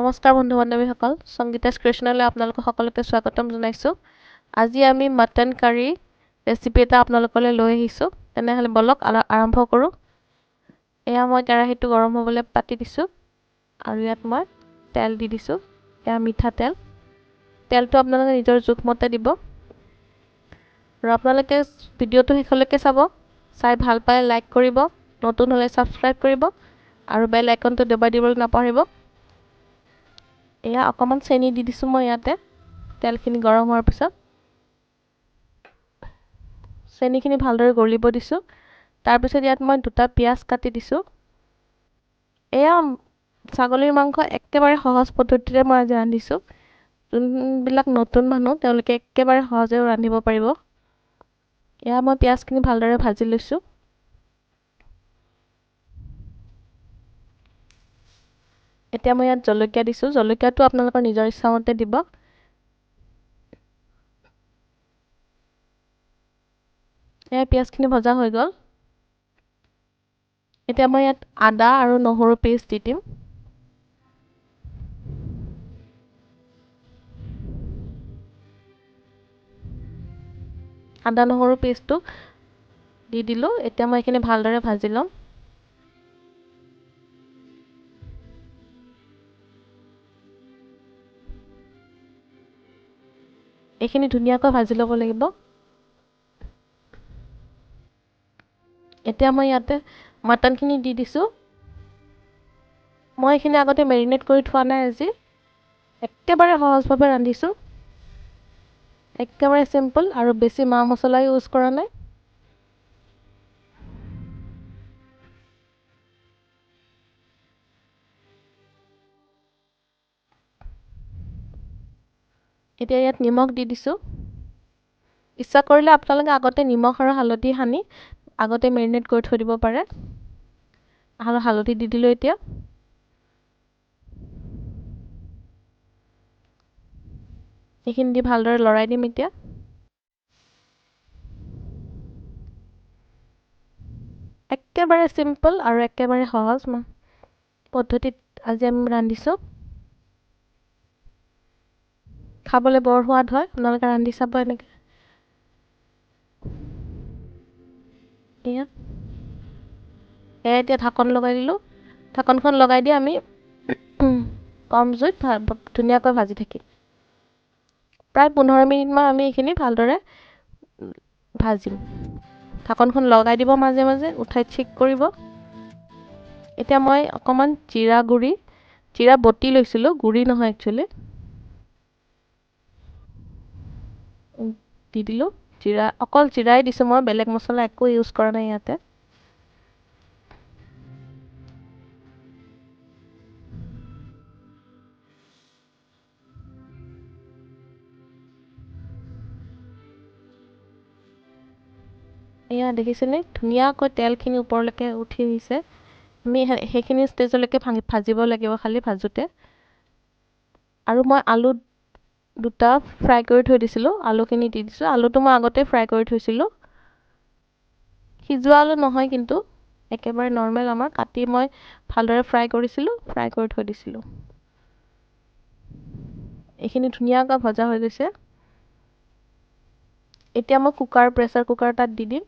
নমস্কাৰ বন্ধু বান্ধৱীসকল সংগীতা ক্ৰিয়েশ্যনলৈ আপোনালোকক সকলোকে স্বাগতম জনাইছোঁ আজি আমি মটন কাৰী ৰেচিপি এটা আপোনালোকলৈ লৈ আহিছোঁ তেনেহলে বলক আৰম্ভ কৰোঁ এয়া মই কেৰাহীটো গৰম হ'বলৈ পাতি দিছোঁ আৰু ইয়াত মই তেল দি দিছোঁ এয়া মিঠা তেলটো আপোনালোকে নিজৰ জোখমতে দিব আৰু আপোনালোকে ভিডিঅ'টো শেষলৈকে চাব চাই ভাল পালে লাইক কৰিব নতুন হ'লে সাবস্ক্ৰাইব কৰিব আৰু বেল আইকনটো দবাই দিবলৈ নাপাহৰিব এয়া অকমান চেনি দি দিছোঁ মই ইয়াতে তেলখিনি গৰম হোৱাৰ পিছত চেনিখিনি ভালদৰে গলিব দিছোঁ তাৰ পিছত ইয়াত মই দুটা পিয়াজ কাটি দিছোঁ এয়া ছাগলীৰ মাংস একেবাৰে সহজ পদ্ধতিৰে মই আজি ৰান্ধিছোঁ যোনবিলাক নতুন মানুহ তেওঁলোকে একেবাৰে সহজে ৰান্ধিব পাৰিব এয়া মই পিয়াজখিনি ভালদৰে ভাজি লৈছোঁ এতিয়া মই ইয়াত জলকীয়া দিছোঁ জলকীয়াটো আপোনালোকৰ নিজৰ ইচ্ছামতে দিব এয়া পিয়াজখিনি ভজা হৈ গ'ল এতিয়া মই ইয়াত আদা আৰু নহৰু পেষ্ট দি দিম আদা নহৰু পেষ্টটো দি দিলোঁ এতিয়া মই এইখিনি ভালদৰে ভাজি ল'ম এইখিনি ধুনীয়াকৈ ভাজি ল'ব লাগিব এতিয়া মই ইয়াতে মটনখিনি দি দিছোঁ মই এইখিনি আগতে মেৰিনেট কৰি থোৱা নাই আজি একেবাৰে সহজভাৱে ৰান্ধিছোঁ একেবাৰে সিম্পল আৰু বেছি মা মছলা ইউজ কৰা নাই এতিয়া ইয়াত নিমখ দি দিছোঁ ইচ্ছা কৰিলে আপোনালোকে আগতে নিমখ আৰু হালধি সানি আগতে মেৰিনেট কৰি থৈ দিব পাৰে আৰু হালধি দি দিলোঁ এতিয়া এইখিনি দি ভালদৰে লৰাই দিম এতিয়া একেবাৰে সিম্পল আৰু একেবাৰে সহজ পদ্ধতিত আজি আমি ৰান্ধিছোঁ খাবলৈ বৰ সোৱাদ হয় আপোনালোকে ৰান্ধি চাব এনেকৈ এতিয়া ঢাকন লগাই দিলোঁ ঢাকনখন লগাই দি আমি কম জুইত ধুনীয়াকৈ ভাজি থাকিম প্ৰায় 15 মিনিটমান আমি এইখিনি ভালদৰে ভাজিম ঢাকনখন লগাই দিব মাজে মাজে উঠাই চেক কৰিব এতিয়া মই অকমান জিৰা বটি লৈছিলোঁ গুৰি নহয় একচুৱেলি দি দিলোঁ অকল জিৰাই দিছোঁ মই বেলেগ মছলা একো ইউজ কৰা নাই ইয়াতে এয়া দেখিছেনে ধুনীয়াকৈ তেলখিনি ওপৰলৈকে উঠি আহিছে আমি সেইখিনি ষ্টেজলৈকে ভাজিব লাগিব খালি ভাজোতে আৰু মই আলু দুটা ফ্ৰাই কৰি থৈ দিছিলোঁ আলুখিনি দি দিছোঁ আলুটো মই আগতে ফ্ৰাই কৰি থৈছিলোঁ সিজোৱা আলু নহয় কিন্তু একেবাৰে নৰ্মেল আমাৰ কাটি মই ভালদৰে ফ্ৰাই কৰিছিলোঁ ফ্ৰাই কৰি থৈ দিছিলোঁ এইখিনি ধুনীয়াকৈ ভজা হৈ গৈছে এতিয়া মই প্ৰেছাৰ কুকাৰ তাত দি দিম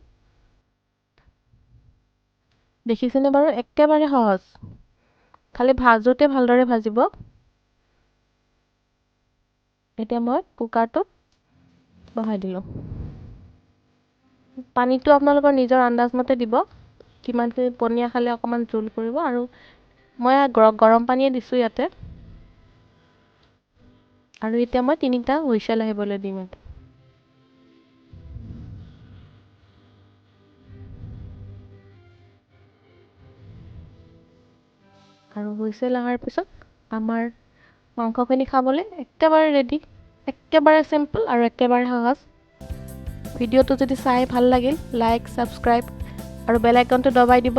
দেখিছেনে বাৰু একেবাৰে সহজ খালি ভাজোতে ভালদৰে ভাজিব এতিয়া মই কুকাৰটোত বহাই দিলোঁ পানীটো আপোনালোকৰ নিজৰ আন্দাজ মতে দিব কিমানখিনি পনীয়া খালে অকমান জোল কৰিব আৰু মই গৰম পানীয়ে দিছোঁ ইয়াতে আৰু এতিয়া মই 3টা হুইছেল আহিবলৈ দিম আৰু হুইছেল অহাৰ পিছত আমাৰ মাংসখিনি খাবলৈ একেবাৰে ৰেডি একেবাৰে সিম্পল আৰু একেবাৰে সহজ ভিডিঅ'টো যদি চাই ভাল লাগিল লাইক সাবস্ক্ৰাইব আৰু বেল আইকনটো দবাই দিব